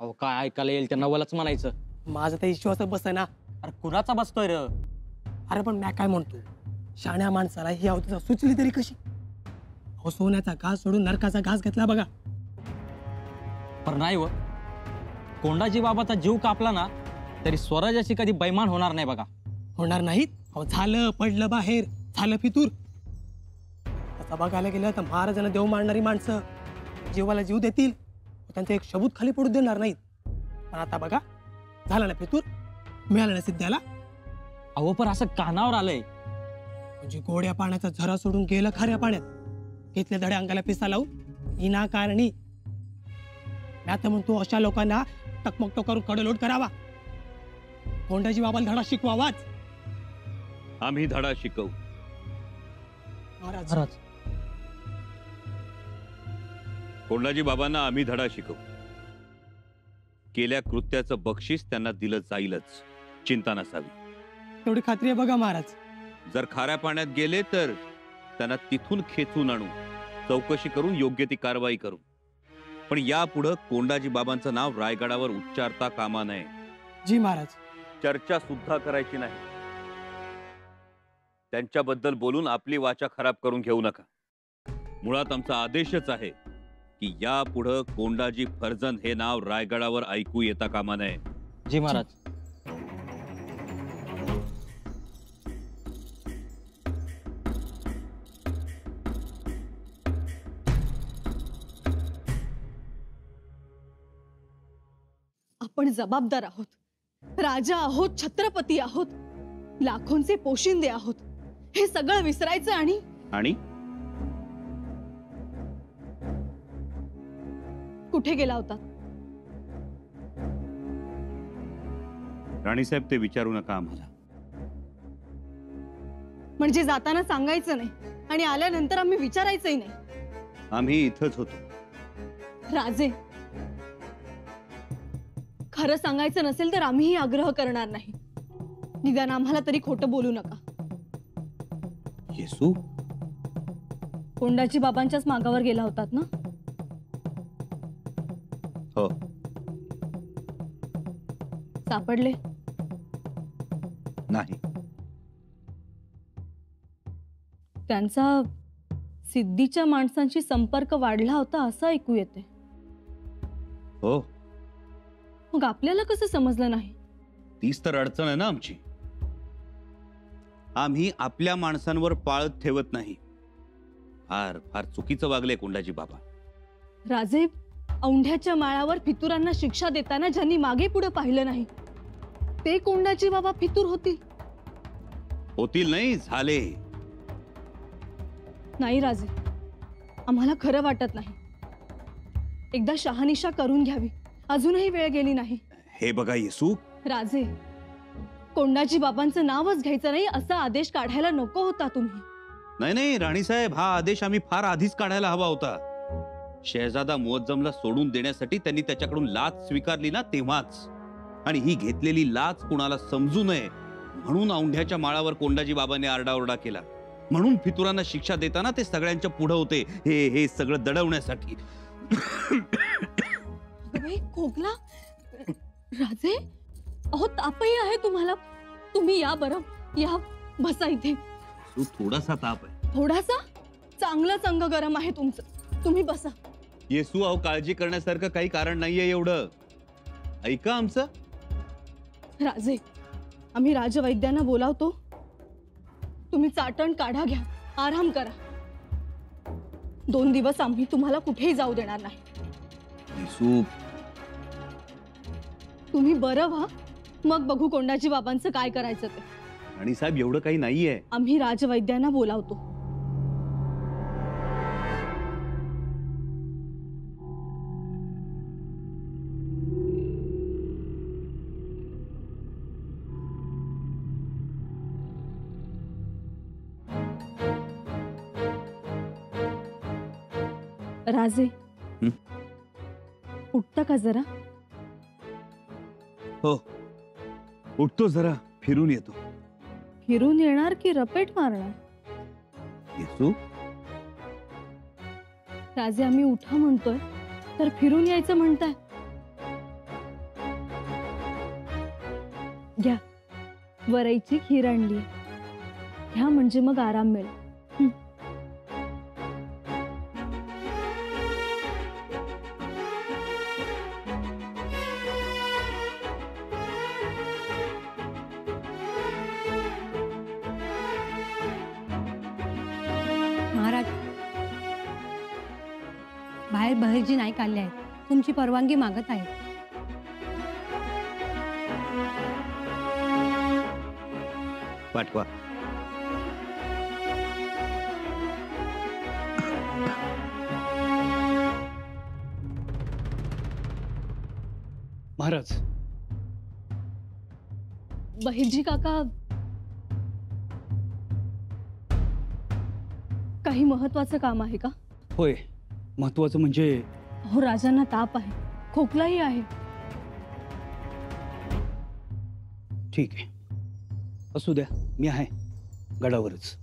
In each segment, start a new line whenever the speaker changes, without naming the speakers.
अहो काय ऐकायला येईल त्या नवलाच म्हणायचं.
माझा तर विश्वास बसय ना.
अरे कुणाचा बसतोय र?
अरे पण मी काय म्हणतो, शाण्या माणसाला ही अवधूत सुचली तरी कशी? अहो सोन्याचा घास सोडून नरकाचा घास घेतला बघा.
पण नाही व, कोंडाजी बाबाचा जीव कापला ना तरी स्वराज्याची कधी बैमान होणार नाही बघा.
होणार नाहीत? अहो झालं, पडलं बाहेर, झालं फितूर. तसं बघायला गेलं तर महाराजांना देव मानणारी माणसं जीवाला जीव देतील, त्यांचा एक शबूत खाली पडू देणार नाहीत. पण आता बघा, झालं ना फितूर, मिळालं ना सिद्ध्याला.
अहो पण असं कानावर आलंय
म्हणजे गोड्या पाण्याचा झरा सोडून गेलं खाऱ्या पाण्यात, घेतले धडे अंगाला पिसा लावून विनाकारणी. मी आता म्हणतो अशा लोकांना टकमकटो करून कडलोट करावा, कोंडाजी बाबाला धडा शिकवावाच.
आम्ही धडा शिकवू
महाराज.
कोंडाजी बाबांना आम्ही धडा शिकवू. केल्या कृत्याचं बक्षीस त्यांना दिलं जाईलच, चिंता नसावी.
तेवढी खात्री आहे बघा महाराज.
जर खाऱ्या पाण्यात गेले तर त्यांना तिथून खेचून आणू, चौकशी करून योग्य ती कारवाई करू. पण यापुढे कोंडाजी बाबांचं नाव रायगडावर उच्चारता कामा नये.
जी महाराज.
चर्चा सुद्धा करायची नाही. त्यांच्याबद्दल बोलून आपली वाचा खराब करून घेऊ नका. मुळात आमचा आदेशच आहे की यापुढे कोंडाजी फर्जंद हे नाव रायगडावर ऐकू येता कामा नये.
जी महाराज.
आपण जबाबदार आहोत, राजा आहोत, छत्रपती आहोत, लाखोंचे पोशिंदे आहोत. हे सगळं विसरायचं आणि कुठे गेला होता?
राणीसाहेब ते विचारू नका आम्हाला.
म्हणजे जाताना सांगायचं नाही आणि आल्यानंतर आम्ही विचारायचंही नाही.
आम्ही इथंच होतो.
राजे, खरं सांगायचं नसेल तर आम्हीही आग्रह करणार नाही. निदान आम्हाला तरी खोटं बोलू नका.
येसू,
कोंडाजी बाबांच्याच मागावर गेला होतात ना?
हो.
सापडले
नाही.
त्यांचा सिद्धीच्या माणसांशी संपर्क वाढला होता असं ऐकू येते.
हो.
मग आपल्याला कसं समजलं नाही?
तीच तर अडचण आहे ना आमची. आम्ही आपल्या माणसांवर पाळत ठेवत नाही. फार फार चुकीचं वागले कोंडाजी बाबा.
राजे, औंढ्याच्या माळावर फितुरांना शिक्षा देताना ज्यांनी मागे पुढे पाहिलं नाही ते कोंडाजी बाबा फितूर होतील?
होतील नाही, झाले.
नाही राजे, आम्हाला खरं वाटत नाही. एकदा शहानिशा करून घ्यावी, अजूनही वेळ गेली नाही.
हे बघा येसू,
राजे, कोंडाजी बाबांचं नावच घ्यायचं नाही असा आदेश काढायला नको होता तुम्ही.
नाही नाही राणीसाहेब, हा आदेश आम्ही फार आधीच काढायला हवा होता. शहजादा मुअज्जमला सोडून देण्यासाठी त्यांनी त्याच्याकडून लाच स्वीकारली ना, तेव्हाच. आणि ही घेतलेली लाच कुणाला समजू नये म्हणून औंढ्याच्या माळावर कोंडाजी बाबांनी आरडाओरडा केला. म्हणून फितुरांना शिक्षा देताना ते सगळ्यांच्या पुढे होते, हे सगळं दडवण्यासाठी.
खोकला? राजे, अहो तापही आहे तुम्हाला. तुम्ही या बरं, या, बसा इथे.
थोडासा ताप आहे.
थोडासा? चांगलंच अंग गरम आहे तुमचं. तुम्ही बसा.
येसू, अहो काळजी करण्यासारखं काही कारण नाहीये एवढं. ऐका आमचं.
राजे, आम्ही राजवैद्यांना बोलावतो. तुम्ही चाटण काढा घ्या, आराम करा. 2 दिवस आम्ही तुम्हाला कुठेही जाऊ देणार नाही.
येसू,
तुम्ही बरं व्हा, मग बघू कोंडाजी बाबांचं काय करायचं ते.
आणि साहेब एवढं काही नाहीये.
आम्ही राजवैद्यांना बोलावतो. राजे, उठता का जरा?
हो, उठतो जरा, फिरून येतो.
फिरून येणार की रपेट मारणार?
येसू,
राजे, आम्ही उठा म्हणतोय तर फिरून यायचं म्हणताय. घ्या, वरईची खीर आणली, घ्या म्हणजे मग आराम मिळेल.
महाराज, बाहेर बहिर्जी नाईक आले आहेत, तुमची परवानगी मागत आहेत.
पाठवा.
महाराज,
बहिर्जी काका, काही महत्वाचं काम आहे का?
होय, महत्वाचं म्हणजे
हो, राजांना ताप आहे, खोकलाही आहे.
ठीक आहे, असू द्या, मी आहे गडावरच.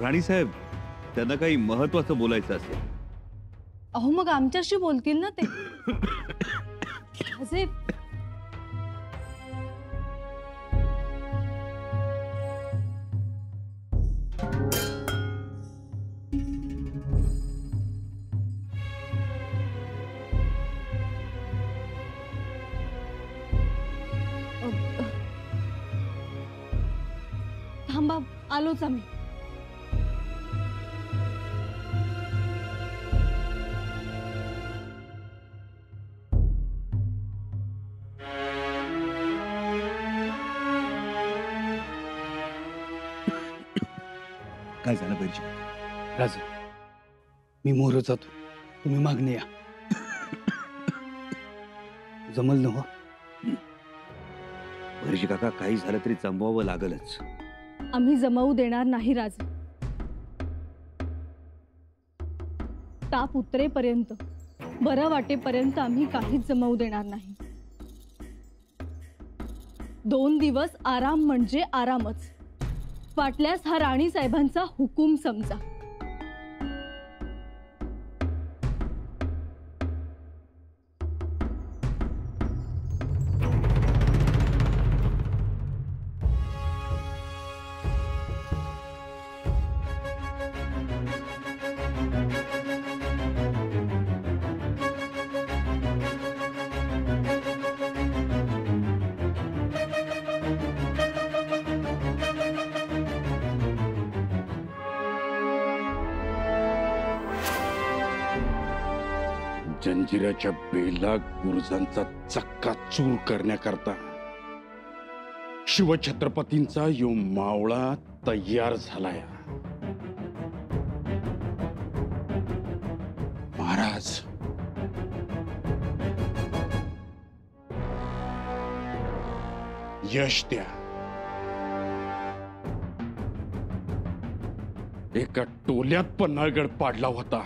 राणीसाहेब, त्यांना काही महत्वाचं बोलायचं असेल.
अहो, मग आमच्याशी बोलतील ना ते. राजे, थांबा, आलोच आम्ही.
काय झालं बहिर्जी? राजा, मी मोर जातो, तुम्ही मागणे या. जमल न हो?
बहिर्जी काका, काही झालं तरी जमवावं लागलच.
आम्ही जमवू देणार नाही राजे. ताप उतरेपर्यंत, बरं वाटेपर्यंत आम्ही काहीच जमवू देणार नाही. 2 दिवस आराम म्हणजे आरामच. वाटल्यास हा राणी साहेबांचा हुकूम समजा.
जंजिराच्या बेला गुरुजांचा चक्का चूर करण्याकरता शिवछत्रपतींचा यो मावळा तयार झालाय. महाराज, यश द्या. एका टोल्यात पन्हाळगड पाडला होता,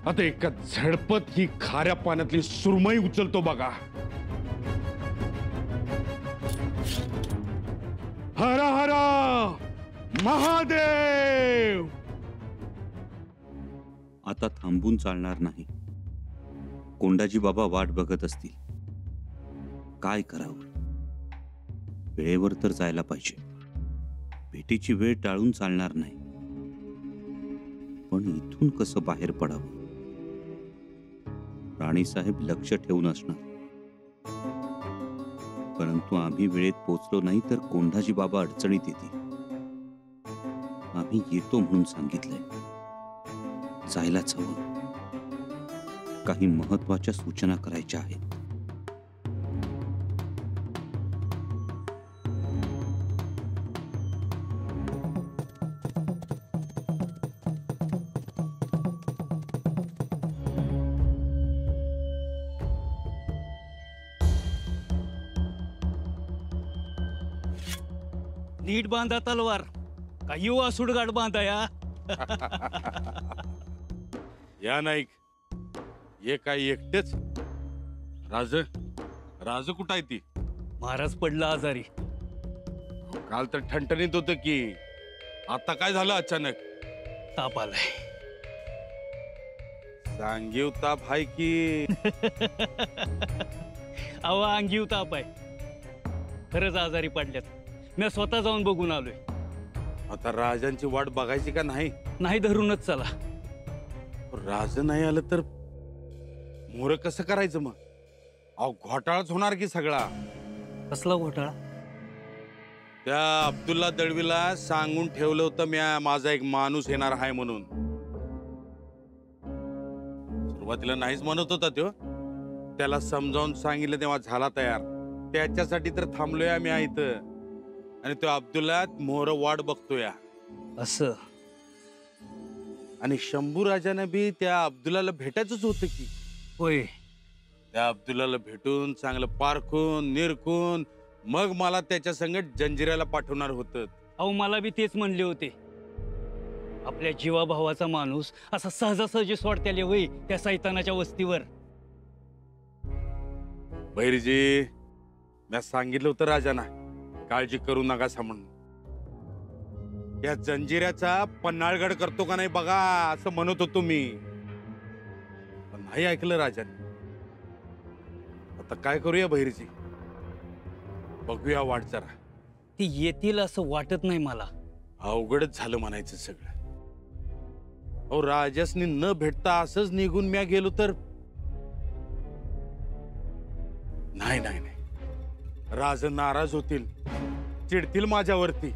आता एका झडपत ही खाऱ्या पाण्यातली सुरमई उचलतो बघा. हर हर महादेव.
आता थांबून चालणार नाही. कोंडाजी बाबा वाट बघत असतील. काय करावं? वेळेवर तर जायला पाहिजे. भेटीची वेळ टाळून चालणार नाही. पण इथून कसं बाहेर पडावं? राणीसाहेब लक्ष ठेवून असणार, परंतु आम्ही वेळेत पोचलो नाही तर कोंढाजी बाबा अडचणीत येतील. आम्ही येतो म्हणून सांगितलंय, जायलाच हवं. काही महत्वाच्या सूचना करायच्या आहेत.
नीट बांधा तलवार, काही युवा सुडगाड बांधा या.
या नाईक, ये काय एकटेच? राज कुठं आहे ती?
महाराज पडला आजारी.
काल तर ठणठणीत होतं की, आता काय झालं अचानक?
ताप आलाय.
सांगीव ताप हाय की?
अहो अंगीव ताप आहे, खरंच आजारी पडल्यात. मी स्वतः जाऊन बघून आलोय.
आता राजांची वाट बघायची का नाही?
नाही धरूनच चला.
राज नाही आलं तर मोर कसं करायचं मग? अहो घोटाळाच होणार की सगळा.
कसला घोटाळा?
त्या अब्दुल्ला दळवीला सांगून ठेवलं होतं म्या, माझा एक माणूस येणार आहे म्हणून. सुरुवातीला नाहीच म्हणत होता तो. त्याला समजावून सांगितलं तेव्हा झाला तयार. त्याच्यासाठी तर थांबलोय आम्ही इथं. आणि तो अब्दुल्ला मोहर वाट बघतोय.
असं?
आणि शंभू राजाने बी त्या अब्दुल्लाला भेटायचंच होतं की.
होय.
त्या अब्दुल्लाला भेटून चांगलं पारखून निरखून मग मला त्याच्या संगत जंजिऱ्याला पाठवणार होतं.
अहो मला बी तेच म्हणले होते. आपल्या जीवाभावाचा माणूस असा सहजासहजी सोडत्याले होई त्या सैतानाच्या वस्तीवर.
बैरजी, मी सांगितलं होतं राजांना काळजी करू नका म्हणून. या जंजिऱ्याचा पन्हाळगड करतो का नाही बघा असं म्हणत होतो मी. पण नाही ऐकलं राजाने. आता काय करूया बैरजी? बघूया वाट जरा.
ती येतील असं वाटत नाही मला.
अवघडच झालं म्हणायचं सगळं. अहो राजासनी न भेटता असंच निघून म्या गेलो तर नाही नाही नाही. राज नाराज होतील, चिडतील माझ्यावरती.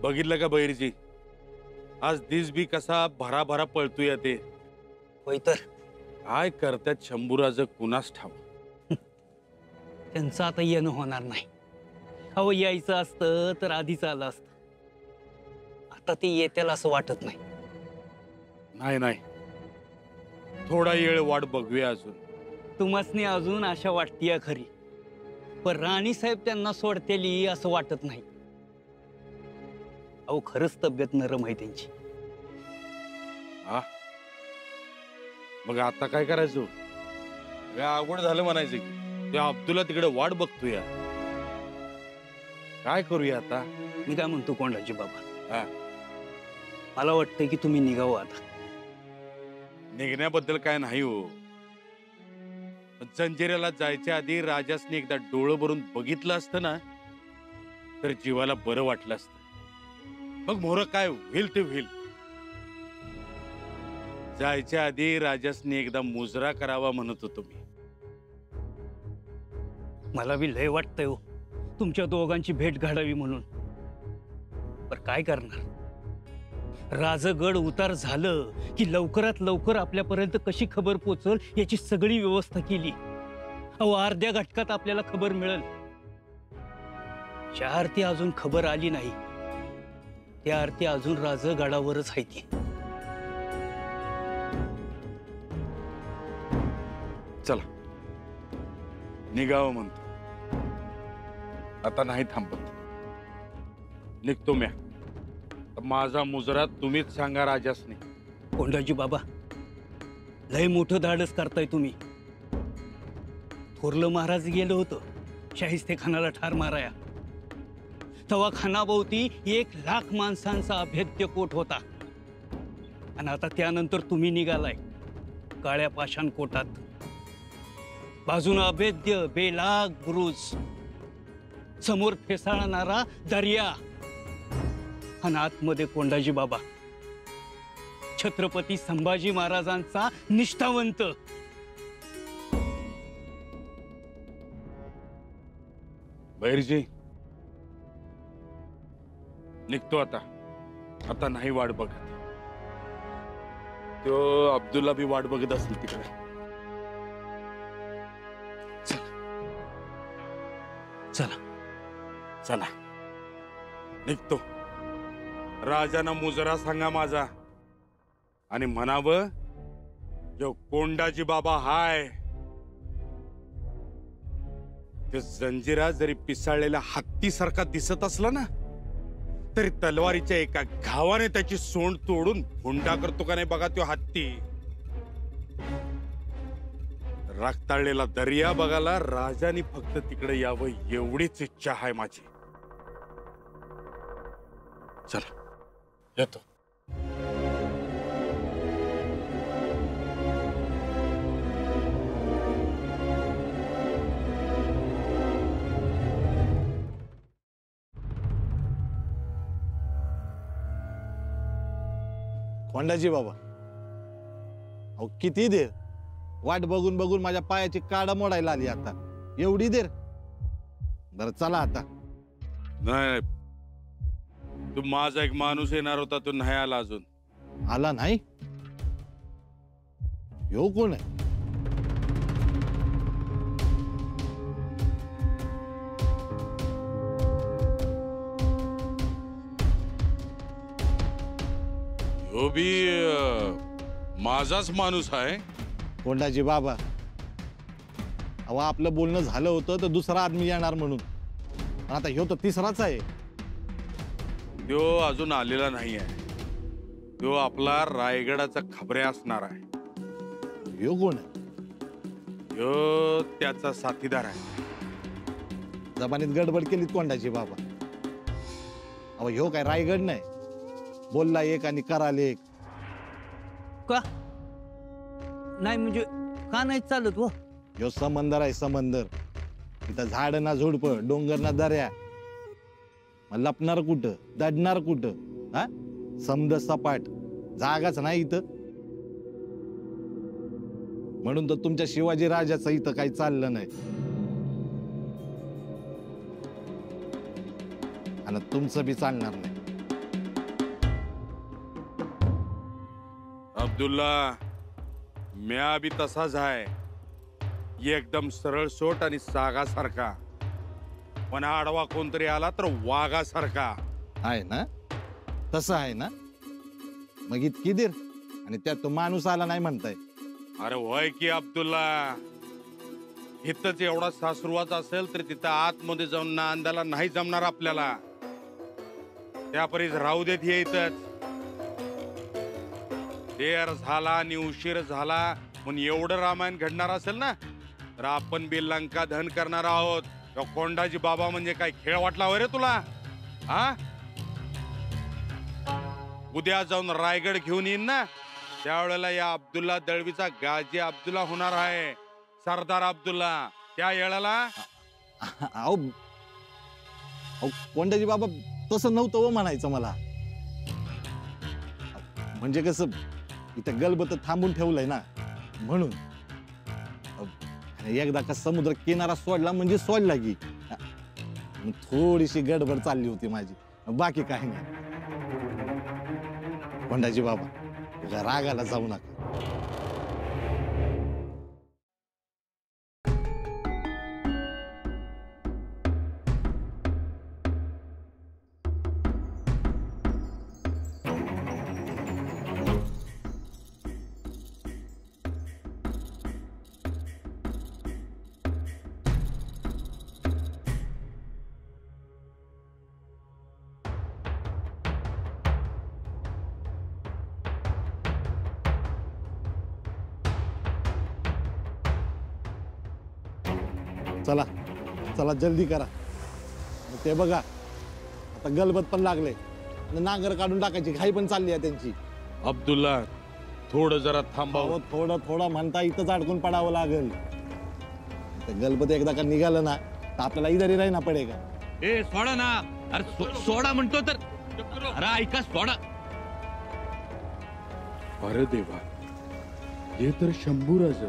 बघितलं का बैरजी, आज दिस बी कसा भराभरा पळतोय ते.
होय तर.
काय करतात शंभूराज कुणास ठाव.
त्यांचं आता येणं होणार नाही. अहो यायचं असतं तर आधीच आलं असतं. आता ते येतील असं वाटत नाही.
नाही नाही, थोडा वेळ वाट बघूया अजून.
तुम्हासनी अजून आशा वाटतीय खरी, पण राणी साहेब त्यांना सोडतेली असं वाटत नाही. अहो खरंच तब्येत नरम आहे त्यांची.
हा मग आता काय करायचं? अवघड झालं म्हणायचं की त्या अब्दुल्ला तिकडे वाट बघतोय. काय करूया आता?
मी काय म्हणतो कोंडाजी बाबा,
हा,
मला वाटतंय की तुम्ही निघावं आता.
निघण्याबद्दल काय नाही हो. जंजिऱ्याला जायच्या आधी राजासने एकदा डोळं भरून बघितलं असतं ना तर जीवाला बरं वाटलं असतं. मग मोर काय होईल ते होईल. जायच्या आधी राजासने एकदा मुजरा करावा म्हणत होतो मी.
मला बी लय वाटतंय हो तुमच्या दोघांची भेट घडावी म्हणून. पर काय करणार? राजगड उतार झालं की लवकरात लवकर आपल्यापर्यंत कशी खबर पोचल याची सगळी व्यवस्था केली. अहो अर्ध्या घटकात आपल्याला खबर मिळेल. ज्या अर्थी अजून खबर आली नाही त्या अर्थी अजून राजगडावरच आहे ती.
चला निघावं म्हणतो. आता नाही थांबत. निघतो म्या. माझा मुजरा तुम्हीच सांगा राजासने.
कोंडाजी बाबा, लय मोठं धाडस करताय तुम्ही. थोरलं महाराज गेलं होतं शाहिस्ते खानाला ठार माराया. तेव्हा खानाभोवती 1,00,000 माणसांचा अभेद्य कोट होता. आणि आता त्यानंतर तुम्ही निघालाय. काळ्या पाषाण कोटात. बाजूनं अभेद्य बेलाग बुरुज, समोर फेसाळणारा दर्या, आणि आतमध्ये कोंडाजी बाबा, छत्रपती संभाजी महाराजांचा निष्ठावंत.
बैरजी निघतो आता. आता नाही वाट बघत. तो अब्दुल्ला बी वाट बघत असेल तिकडे.
चला
चला निघतो. राजांना मुजरा सांगा माझा, आणि म्हणावं जो कोंडाजी बाबा हाय ते जंजिरा जरी पिसाळलेल्या हत्तीसारखा दिसत असला ना, तरी तलवारीच्या एका घावाने त्याची सोंड तोडून हुंडा करतो का नाही बघा तो हत्ती. रक्ताळलेला दर्या बघायला राजानी फक्त तिकडे यावं एवढीच इच्छा आहे माझी. चला येतो.
कोंडाजी बाबा, अहो किती देर वाट बघून बघून माझ्या पायाची काडा मोडायला आली. आता एवढी देर? बरं चला आता.
नाही, तू माझा एक माणूस येणार होता, तो नाही आला अजून.
आला नाही? ह्यो कोण आहे?
ह्यो बी माझाच माणूस आहे.
कोंडाजी बाबा, अहो आपलं बोलणं झालं होतं तर दुसरा आदमी येणार म्हणून, पण आता ह्यो तर तिसराच आहे.
तो अजून आलेला नाही आहे. तो आपला रायगडाचा खबऱ्या असणार आहे.
ह्यो कोण आहे?
ह्यो त्याचा साथीदार आहे.
जबानीत गडबड केलीत कोंडाजी बाबा. अहो ह्यो काय रायगड नाही, बोलला एक आणि कराल एक.
का नाही म्हणजे का नाही चालत व?
ह्यो समंदर आहे समंदर. इथं झाड ना झुडप, डोंगर ना दर्या. मग लपणार कुठं, दडणार कुठं? हा, समद सपाट जागाच नाही इथं. म्हणून तर तुमच्या शिवाजी राजाचं इथं काही चाललं नाही, आणि तुमचं बी चालणार नाही.
अब्दुल्ला, म्या बी तसाच आहे. एकदम सरळ सोट आणि सागासारखा, पण आडवा कोणतरी आला तर वाघासारखा
आहे ना? तसं आहे ना? मग इतकी देर आणि त्यात तो माणूस आला नाही म्हणताय.
अरे होय की अब्दुल्ला, इथंच एवढा सासुरवाच असेल तर तिथं आतमध्ये जाऊन नांदायला नाही जमणार आपल्याला. त्यापरीच राहू देत हे इथंच. देर झाला आणि उशीर झाला म्हणून एवढं रामायण घडणार असेल ना, तर आपण बी लंका धन करणार आहोत. कोंडाजी बाबा म्हणजे काय खेळ वाटला हो रे तुला? हा, उद्या जाऊन रायगड घेऊन येईन ना, त्यावेळेला या अब्दुल्ला दळवीचा गाजी अब्दुल्ला होणार आहे, सरदार अब्दुल्ला. त्या वेळेला
अहो कोंडाजी बाबा तसं नव्हतं हो म्हणायचं मला. म्हणजे कसं, इथं गलबत थांबून ठेवलंय ना म्हणून. एकदा का समुद्र किनारा सोडला म्हणजे सोडला की. थोडीशी गडबड चालली होती माझी, बाकी काही नाही. कोंडाजी बाबा रागाला जाऊ नका. चला चला जल्दी करा. ते बघा आता गलबत पण लागले, नांगर काढून टाकायची घाई पण चालली आहे त्यांची.
अब्दुल्ला, थोडं जरा थांबावं.
अहो, थोडं थोडं म्हणता इथंच अडकून पडावं लागेल. ते गणपती एकदा का निघालं ना तर आपल्याला इधर राही ना पडे का.
ए सोडा ना. अरे सोडा म्हणतो तर. अरे ऐका सोडा.
अरे देवा, हे तर शंभूराज